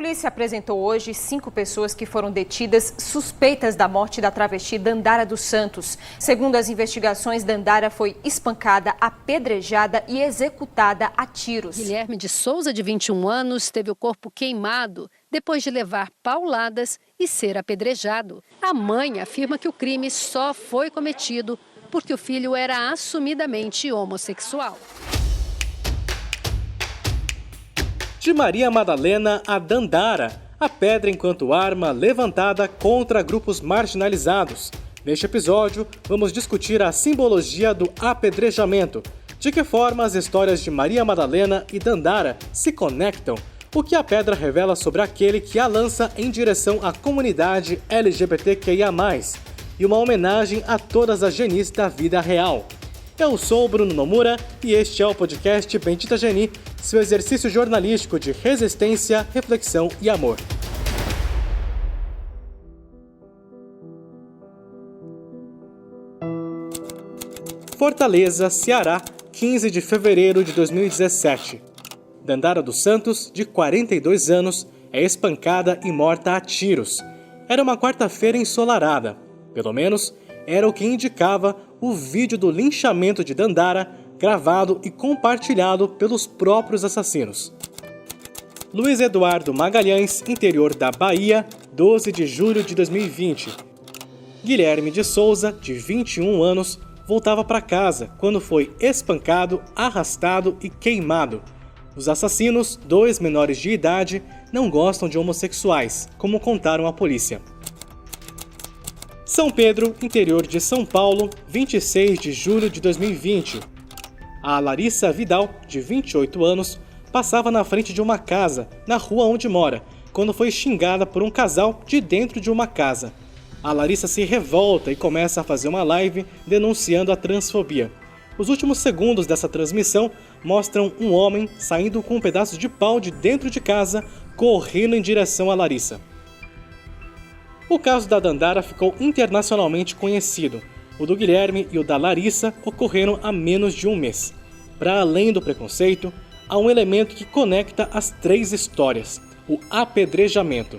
polícia apresentou hoje 5 pessoas que foram detidas suspeitas da morte da travesti Dandara dos Santos. Segundo as investigações, Dandara foi espancada, apedrejada e executada a tiros. Guilherme de Souza, de 21 anos, teve o corpo queimado depois de levar pauladas e ser apedrejado. A mãe afirma que o crime só foi cometido porque o filho era assumidamente homossexual. De Maria Madalena a Dandara, a pedra enquanto arma levantada contra grupos marginalizados. Neste episódio, vamos discutir a simbologia do apedrejamento. De que forma as histórias de Maria Madalena e Dandara se conectam? O que a pedra revela sobre aquele que a lança em direção à comunidade LGBTQIA+, e uma homenagem a todas as genis da vida real. Eu sou o Bruno Nomura e este é o podcast Bendita Geni, seu exercício jornalístico de resistência, reflexão e amor. Fortaleza, Ceará, 15 de fevereiro de 2017. Dandara dos Santos, de 42 anos, é espancada e morta a tiros. Era uma quarta-feira ensolarada. Pelo menos, era o que indicava o vídeo do linchamento de Dandara, gravado e compartilhado pelos próprios assassinos. Luiz Eduardo Magalhães, interior da Bahia, 12 de julho de 2020. Guilherme de Souza, de 21 anos, voltava para casa quando foi espancado, arrastado e queimado. Os assassinos, 2 menores de idade, não gostam de homossexuais, como contaram à polícia. São Pedro, interior de São Paulo, 26 de julho de 2020. A Larissa Vidal, de 28 anos, passava na frente de uma casa, na rua onde mora, quando foi xingada por um casal de dentro de uma casa. A Larissa se revolta e começa a fazer uma live denunciando a transfobia. Os últimos segundos dessa transmissão mostram um homem saindo com um pedaço de pau de dentro de casa, correndo em direção a Larissa. O caso da Dandara ficou internacionalmente conhecido. O do Guilherme e o da Larissa ocorreram há menos de um mês. Para além do preconceito, há um elemento que conecta as 3 histórias: o apedrejamento.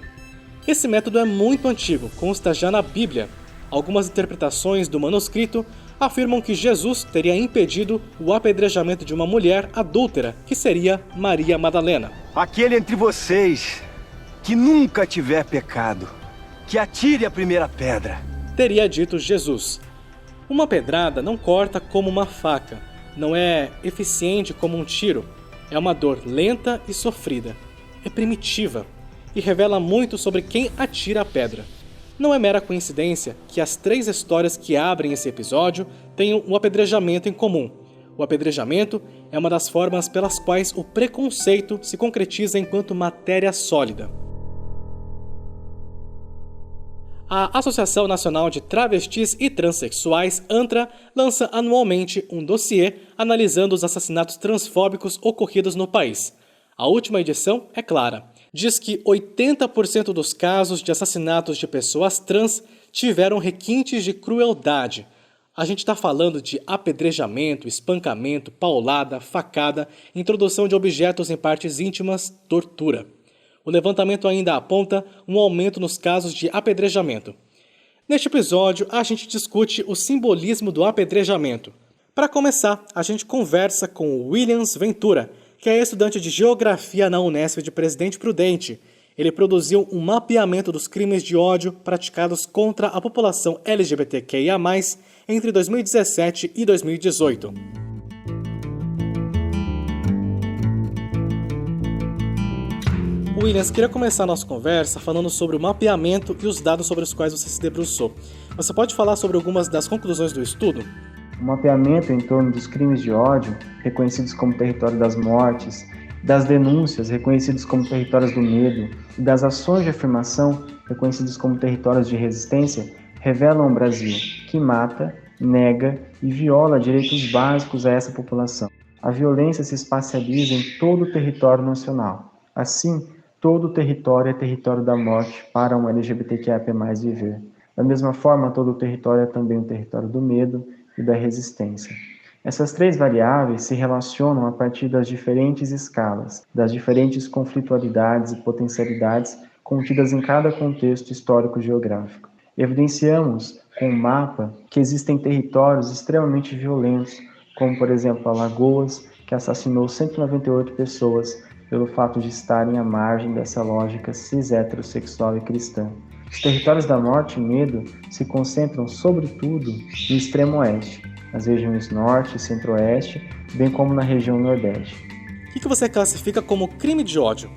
Esse método é muito antigo, consta já na Bíblia. Algumas interpretações do manuscrito afirmam que Jesus teria impedido o apedrejamento de uma mulher adúltera, que seria Maria Madalena. Aquele entre vocês que nunca tiver pecado, que atire a primeira pedra, teria dito Jesus. Uma pedrada não corta como uma faca, não é eficiente como um tiro. É uma dor lenta e sofrida. É primitiva e revela muito sobre quem atira a pedra. Não é mera coincidência que as 3 histórias que abrem esse episódio tenham o apedrejamento em comum. O apedrejamento é uma das formas pelas quais o preconceito se concretiza enquanto matéria sólida. A Associação Nacional de Travestis e Transsexuais, ANTRA, lança anualmente um dossiê analisando os assassinatos transfóbicos ocorridos no país. A última edição é clara. Diz que 80% dos casos de assassinatos de pessoas trans tiveram requintes de crueldade. A gente está falando de apedrejamento, espancamento, paulada, facada, introdução de objetos em partes íntimas, tortura. O levantamento ainda aponta um aumento nos casos de apedrejamento. Neste episódio, a gente discute o simbolismo do apedrejamento. Para começar, a gente conversa com o Williams Ventura, que é estudante de Geografia na Unesp de Presidente Prudente. Ele produziu um mapeamento dos crimes de ódio praticados contra a população LGBTQIA+, entre 2017 e 2018. Williams, queria começar a nossa conversa falando sobre o mapeamento e os dados sobre os quais você se debruçou. Você pode falar sobre algumas das conclusões do estudo? O mapeamento em torno dos crimes de ódio, reconhecidos como território das mortes, das denúncias, reconhecidos como territórios do medo, e das ações de afirmação, reconhecidos como territórios de resistência, revelam um Brasil que mata, nega e viola direitos básicos a essa população. A violência se espacializa em todo o território nacional. Assim, todo o território é território da morte para um LGBTQIA+ viver. Da mesma forma, todo o território é também um território do medo e da resistência. Essas três variáveis se relacionam a partir das diferentes escalas, das diferentes conflitualidades e potencialidades contidas em cada contexto histórico-geográfico. Evidenciamos com o mapa que existem territórios extremamente violentos, como por exemplo Alagoas, que assassinou 198 pessoas pelo fato de estarem à margem dessa lógica cis-heterossexual e cristã. Os territórios da morte e medo se concentram sobretudo no extremo oeste, nas regiões norte e centro-oeste, bem como na região nordeste. O que você classifica como crime de ódio?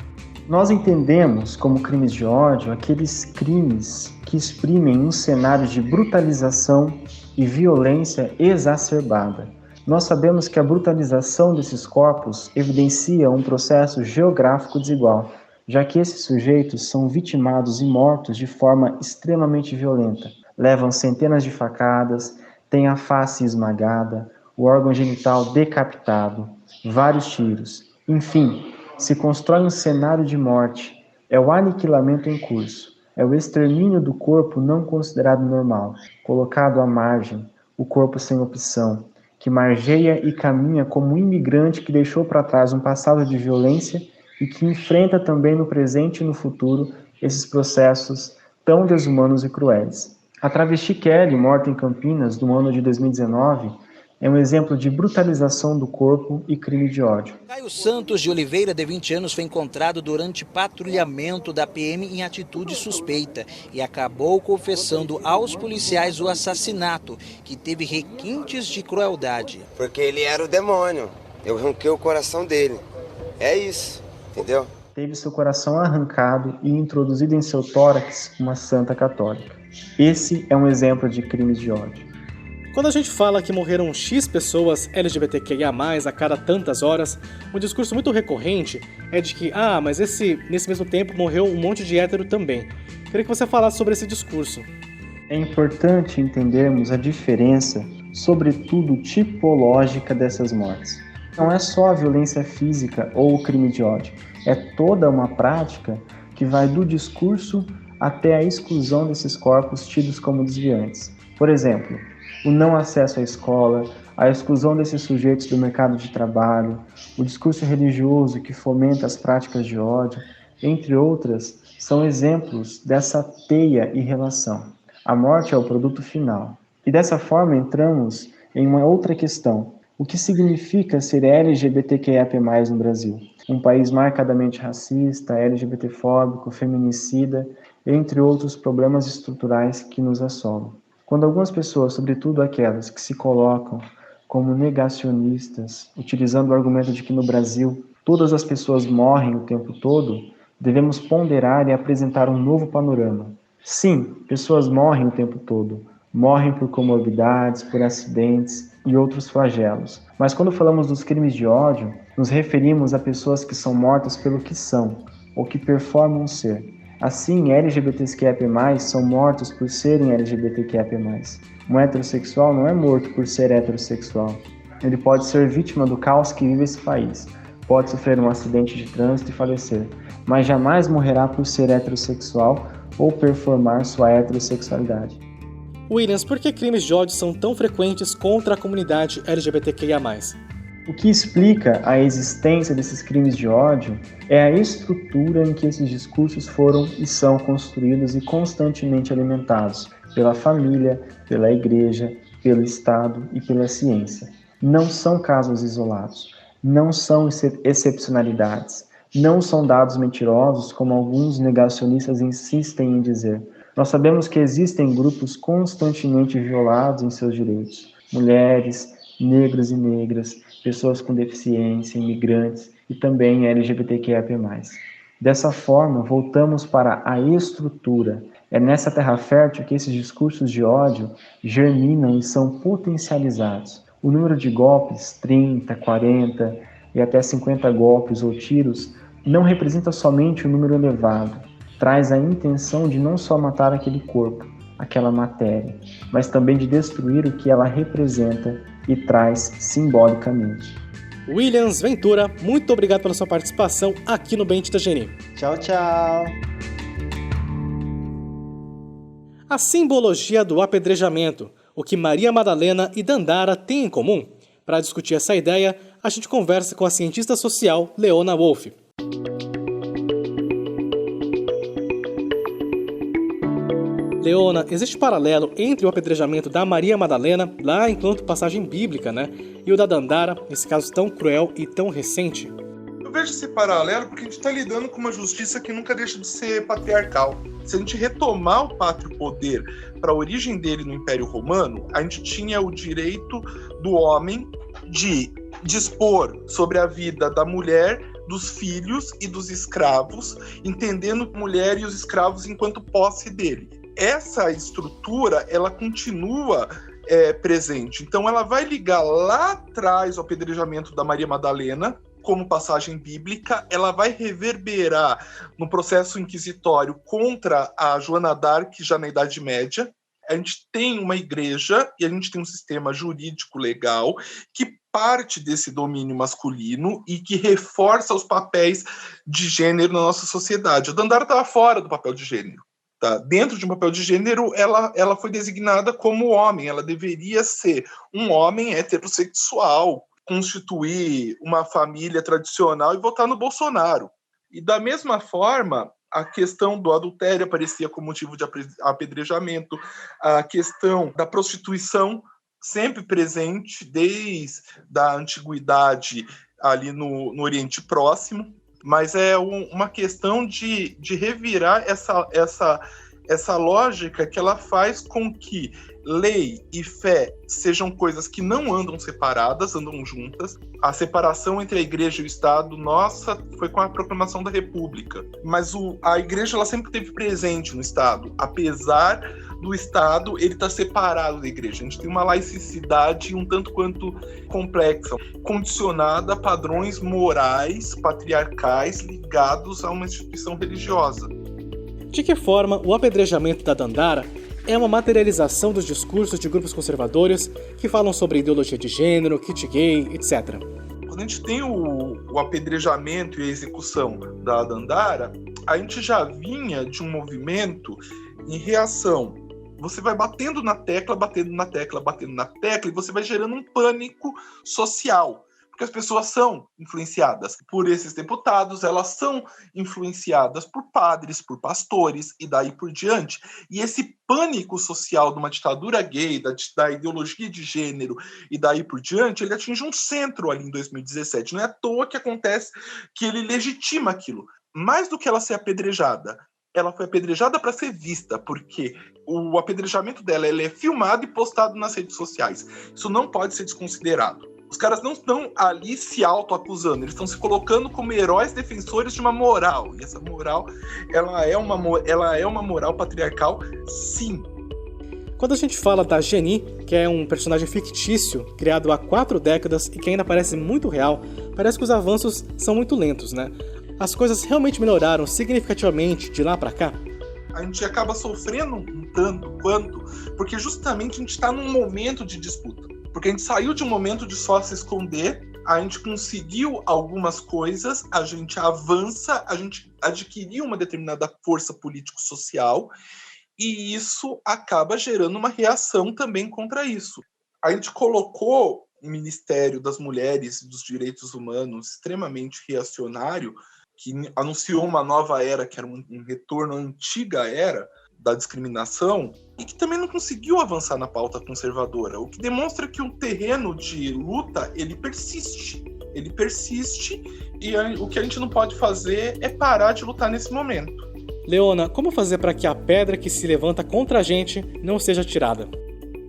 Nós entendemos como crimes de ódio aqueles crimes que exprimem um cenário de brutalização e violência exacerbada. Nós sabemos que a brutalização desses corpos evidencia um processo geográfico desigual, já que esses sujeitos são vitimados e mortos de forma extremamente violenta. Levam centenas de facadas, têm a face esmagada, o órgão genital decapitado, vários tiros. Enfim, se constrói um cenário de morte. É o aniquilamento em curso. É o extermínio do corpo não considerado normal, colocado à margem, o corpo sem opção, que margeia e caminha como um imigrante que deixou para trás um passado de violência e que enfrenta também no presente e no futuro esses processos tão desumanos e cruéis. A travesti Kelly, morta em Campinas, no ano de 2019, é um exemplo de brutalização do corpo e crime de ódio. Caio Santos de Oliveira, de 20 anos, foi encontrado durante patrulhamento da PM em atitude suspeita e acabou confessando aos policiais o assassinato, que teve requintes de crueldade. Porque ele era o demônio, eu arranquei o coração dele, é isso, entendeu? Teve seu coração arrancado e introduzido em seu tórax uma santa católica. Esse é um exemplo de crimes de ódio. Quando a gente fala que morreram X pessoas LGBTQIA+, a cada tantas horas, um discurso muito recorrente é de que, mas nesse mesmo tempo morreu um monte de hétero também. Queria que você falasse sobre esse discurso. É importante entendermos a diferença, sobretudo tipológica dessas mortes. Não é só a violência física ou o crime de ódio, é toda uma prática que vai do discurso até a exclusão desses corpos tidos como desviantes. Por exemplo, o não acesso à escola, a exclusão desses sujeitos do mercado de trabalho, o discurso religioso que fomenta as práticas de ódio, entre outras, são exemplos dessa teia e relação. A morte é o produto final. E dessa forma entramos em uma outra questão. O que significa ser LGBTQIA+ no Brasil? Um país marcadamente racista, LGBTfóbico, feminicida, entre outros problemas estruturais que nos assolam. Quando algumas pessoas, sobretudo aquelas que se colocam como negacionistas, utilizando o argumento de que no Brasil todas as pessoas morrem o tempo todo, devemos ponderar e apresentar um novo panorama. Sim, pessoas morrem o tempo todo. Morrem por comorbidades, por acidentes e outros flagelos. Mas quando falamos dos crimes de ódio, nos referimos a pessoas que são mortas pelo que são, ou que performam ser. Assim, LGBTQIA+ são mortos por serem LGBTQIA+. Um heterossexual não é morto por ser heterossexual. Ele pode ser vítima do caos que vive esse país, pode sofrer um acidente de trânsito e falecer, mas jamais morrerá por ser heterossexual ou performar sua heterossexualidade. Williams, por que crimes de ódio são tão frequentes contra a comunidade LGBTQIA+. O que explica a existência desses crimes de ódio é a estrutura em que esses discursos foram e são construídos e constantemente alimentados pela família, pela igreja, pelo Estado e pela ciência. Não são casos isolados, não são excepcionalidades, não são dados mentirosos como alguns negacionistas insistem em dizer. Nós sabemos que existem grupos constantemente violados em seus direitos. Mulheres, negros e negras, pessoas com deficiência, imigrantes e também LGBTQIA+. Dessa forma, voltamos para a estrutura. É nessa terra fértil que esses discursos de ódio germinam e são potencializados. O número de golpes, 30, 40 e até 50 golpes ou tiros, não representa somente um número elevado. Traz a intenção de não só matar aquele corpo, aquela matéria, mas também de destruir o que ela representa e traz simbolicamente. Williams Ventura, muito obrigado pela sua participação aqui no Bem-Te da Geni. Tchau, tchau! A simbologia do apedrejamento, o que Maria Madalena e Dandara têm em comum? Para discutir essa ideia, a gente conversa com a cientista social Leona Wolff. Leona, existe paralelo entre o apedrejamento da Maria Madalena, lá enquanto passagem bíblica, né? E o da Dandara, esse caso tão cruel e tão recente? Eu vejo esse paralelo porque a gente está lidando com uma justiça que nunca deixa de ser patriarcal. Se a gente retomar o pátrio poder para a origem dele no Império Romano, a gente tinha o direito do homem de dispor sobre a vida da mulher, dos filhos e dos escravos, entendendo a mulher e os escravos enquanto posse dele. Essa estrutura, ela continua presente. Então, ela vai ligar lá atrás o apedrejamento da Maria Madalena, como passagem bíblica, ela vai reverberar no processo inquisitório contra a Joana d'Arc, já na Idade Média. A gente tem uma igreja e a gente tem um sistema jurídico legal que parte desse domínio masculino e que reforça os papéis de gênero na nossa sociedade. A Dandara estava fora do papel de gênero. Tá? Dentro de um papel de gênero, ela foi designada como homem. Ela deveria ser um homem heterossexual, constituir uma família tradicional e votar no Bolsonaro. E da mesma forma, a questão do adultério aparecia como motivo de apedrejamento, a questão da prostituição sempre presente desde a antiguidade ali no Oriente Próximo, mas é uma questão de revirar essa lógica que ela faz com que lei e fé sejam coisas que não andam separadas, andam juntas. A separação entre a igreja e o Estado, nossa, foi com a proclamação da República. Mas a igreja ela sempre esteve presente no Estado, apesar do Estado ele estar separado da igreja. A gente tem uma laicidade um tanto quanto complexa, condicionada a padrões morais, patriarcais, ligados a uma instituição religiosa. De que forma o apedrejamento da Dandara é uma materialização dos discursos de grupos conservadores que falam sobre ideologia de gênero, kit gay, etc. Quando a gente tem o apedrejamento e a execução da Dandara, a gente já vinha de um movimento em reação. Você vai batendo na tecla, e você vai gerando um pânico social. Porque as pessoas são influenciadas por esses deputados, elas são influenciadas por padres, por pastores e daí por diante. E esse pânico social de uma ditadura gay, da ideologia de gênero e daí por diante, ele atinge um centro ali em 2017. Não é à toa que acontece que ele legitima aquilo. Mais do que ela ser apedrejada, ela foi apedrejada para ser vista, porque o apedrejamento dela ele é filmado e postado nas redes sociais. Isso não pode ser desconsiderado. Os caras não estão ali se autoacusando, eles estão se colocando como heróis defensores de uma moral. E essa moral, ela é uma moral patriarcal, sim. Quando a gente fala da Geni, que é um personagem fictício, criado há 4 décadas e que ainda parece muito real, parece que os avanços são muito lentos, né? As coisas realmente melhoraram significativamente de lá pra cá? A gente acaba sofrendo um tanto quanto, porque justamente a gente está num momento de disputa. Porque a gente saiu de um momento de só se esconder, a gente conseguiu algumas coisas, a gente avança, a gente adquiriu uma determinada força político-social e isso acaba gerando uma reação também contra isso. A gente colocou o Ministério das Mulheres e dos Direitos Humanos extremamente reacionário, que anunciou uma nova era, que era um retorno à antiga era da discriminação, e que também não conseguiu avançar na pauta conservadora, o que demonstra que o terreno de luta, ele persiste, e o que a gente não pode fazer é parar de lutar nesse momento. Leona, como fazer para que a pedra que se levanta contra a gente não seja tirada?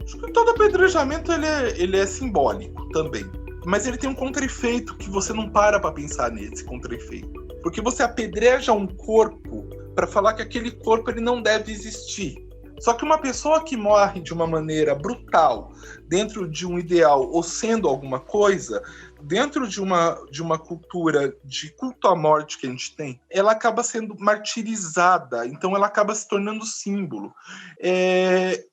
Acho que todo apedrejamento ele é simbólico também, mas ele tem um contra-efeito que você não para pensar nesse contra-efeito, porque você apedreja um corpo para falar que aquele corpo ele não deve existir. Só que uma pessoa que morre de uma maneira brutal, dentro de um ideal ou sendo alguma coisa, dentro de uma cultura de culto à morte que a gente tem, ela acaba sendo martirizada, então ela acaba se tornando símbolo.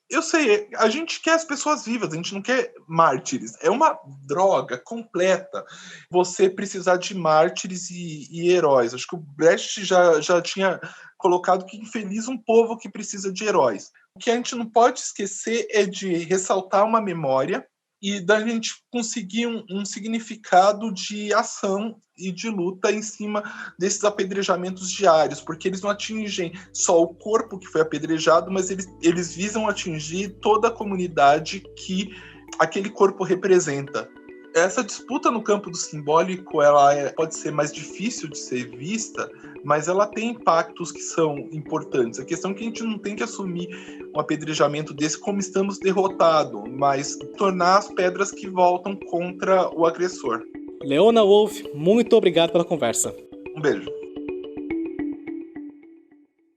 Eu sei, a gente quer as pessoas vivas, a gente não quer mártires. É uma droga completa você precisar de mártires e heróis. Acho que o Brecht já tinha colocado que infeliz um povo que precisa de heróis. O que a gente não pode esquecer é de ressaltar uma memória e da gente conseguir um significado de ação e de luta em cima desses apedrejamentos diários, porque eles não atingem só o corpo que foi apedrejado, mas eles visam atingir toda a comunidade que aquele corpo representa. Essa disputa no campo do simbólico, ela pode ser mais difícil de ser vista, mas ela tem impactos que são importantes. A questão é que a gente não tem que assumir um apedrejamento desse como estamos derrotados, mas tornar as pedras que voltam contra o agressor. Leona Wolf, muito obrigado pela conversa. Um beijo.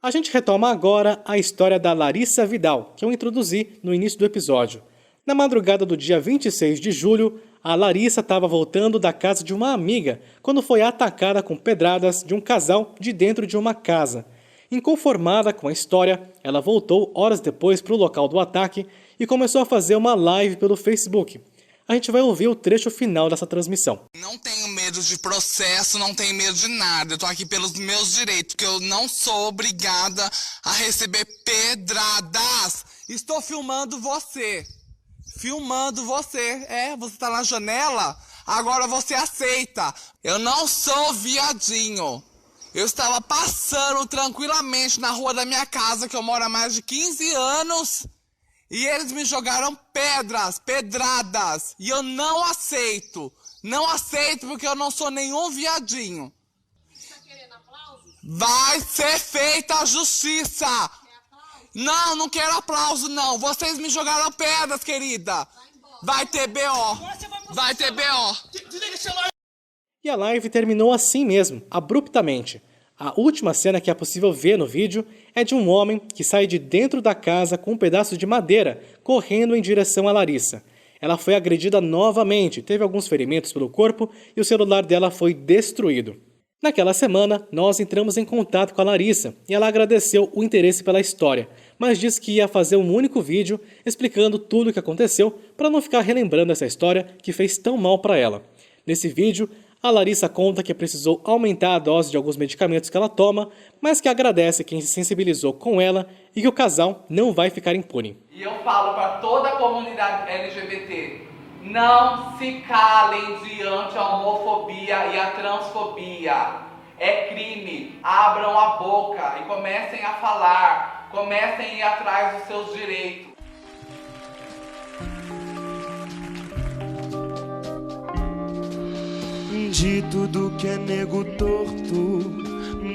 A gente retoma agora a história da Larissa Vidal, que eu introduzi no início do episódio. Na madrugada do dia 26 de julho, a Larissa estava voltando da casa de uma amiga quando foi atacada com pedradas de um casal de dentro de uma casa. Inconformada com a história, ela voltou horas depois para o local do ataque e começou a fazer uma live pelo Facebook. A gente vai ouvir o trecho final dessa transmissão. Não tenho medo de processo, não tenho medo de nada. Eu tô aqui pelos meus direitos, porque eu não sou obrigada a receber pedradas. Estou filmando você. Você tá na janela, agora você aceita. Eu não sou viadinho. Eu estava passando tranquilamente na rua da minha casa, que eu moro há mais de 15 anos, e eles me jogaram pedradas, e eu não aceito. Não aceito porque eu não sou nenhum viadinho. Você tá querendo aplauso? Vai ser feita a justiça. Não, não quero aplauso, não. Vocês me jogaram pedras, querida. Vai ter B.O. Vai ter B.O. E a live terminou assim mesmo, abruptamente. A última cena que é possível ver no vídeo é de um homem que sai de dentro da casa com um pedaço de madeira, correndo em direção a Larissa. Ela foi agredida novamente, teve alguns ferimentos pelo corpo e o celular dela foi destruído. Naquela semana, nós entramos em contato com a Larissa e ela agradeceu o interesse pela história, mas disse que ia fazer um único vídeo explicando tudo o que aconteceu para não ficar relembrando essa história que fez tão mal para ela. Nesse vídeo, a Larissa conta que precisou aumentar a dose de alguns medicamentos que ela toma, mas que agradece quem se sensibilizou com ela e que o casal não vai ficar impune. E eu falo para toda a comunidade LGBT, não se calem diante a homofobia e a transfobia. É crime. Abram a boca e comecem a falar. Comecem a ir atrás dos seus direitos. De tudo que é nego torto,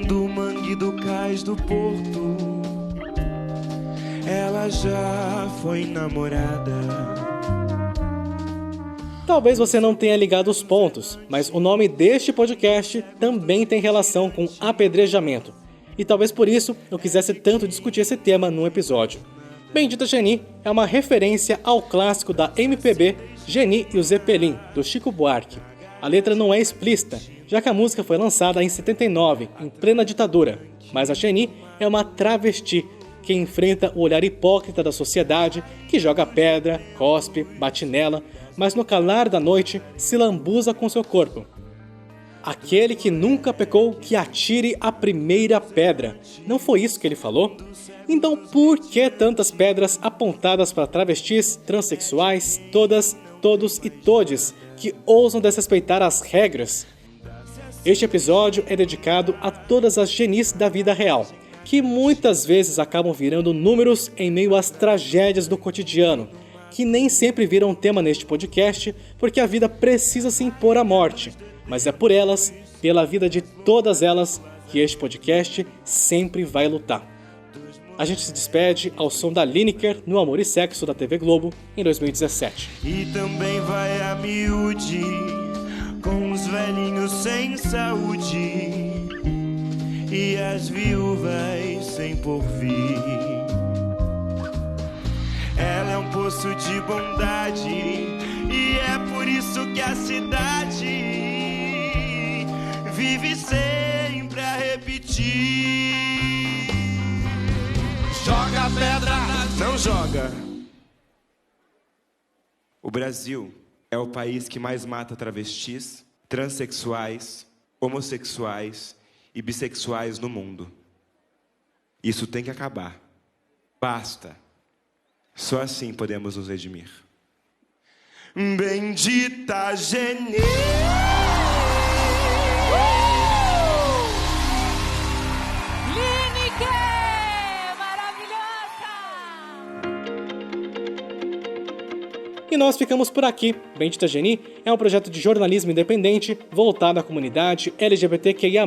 do mangue, do cais, do porto, ela já foi namorada. Talvez você não tenha ligado os pontos, mas o nome deste podcast também tem relação com apedrejamento. E talvez por isso eu quisesse tanto discutir esse tema num episódio. Bendita Geni é uma referência ao clássico da MPB Geni e o Zeppelin, do Chico Buarque. A letra não é explícita, já que a música foi lançada em 79, em plena ditadura. Mas a Geni é uma travesti que enfrenta o olhar hipócrita da sociedade, que joga pedra, cospe, bate nela, mas no calar da noite se lambuza com seu corpo. Aquele que nunca pecou, que atire a primeira pedra. Não foi isso que ele falou? Então por que tantas pedras apontadas para travestis, transexuais, todas, todos e todes que ousam desrespeitar as regras? Este episódio é dedicado a todas as genis da vida real, que muitas vezes acabam virando números em meio às tragédias do cotidiano, que nem sempre viram tema neste podcast, porque a vida precisa se impor à morte. Mas é por elas, pela vida de todas elas, que este podcast sempre vai lutar. A gente se despede ao som da Lineker no Amor e Sexo da TV Globo em 2017. E também vai a miúde, com os velhinhos sem saúde e as viúvas sem porvir. Ela é um poço de bondade e é por isso que a cidade vive sempre a repetir. Joga pedra, não joga. O Brasil é o país que mais mata travestis, transexuais, homossexuais e bissexuais no mundo. Isso tem que acabar. Basta. Só assim podemos nos redimir. Bendita Geni. E nós ficamos por aqui. Bendita Geni é um projeto de jornalismo independente voltado à comunidade LGBTQIA+.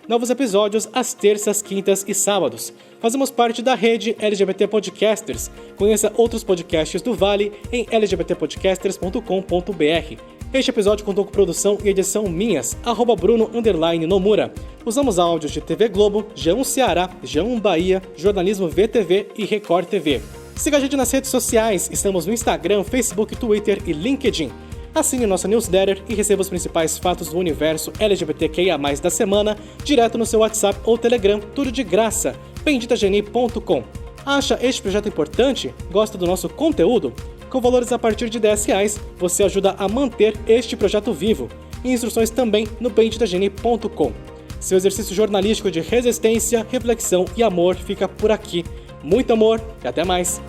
Novos episódios às terças, quintas e sábados. Fazemos parte da rede LGBT Podcasters. Conheça outros podcasts do Vale em lgbtpodcasters.com.br. Este episódio contou com produção e edição minhas, @Bruno_Nomura. Usamos áudios de TV Globo, G1 Ceará, G1 Bahia, Jornalismo VTV e Record TV. Siga a gente nas redes sociais, estamos no Instagram, Facebook, Twitter e LinkedIn. Assine nossa newsletter e receba os principais fatos do universo LGBTQIA+, da semana, direto no seu WhatsApp ou Telegram, tudo de graça, benditageni.com. Acha este projeto importante? Gosta do nosso conteúdo? Com valores a partir de R$10, você ajuda a manter este projeto vivo. E instruções também no benditageni.com. Seu exercício jornalístico de resistência, reflexão e amor fica por aqui. Muito amor e até mais!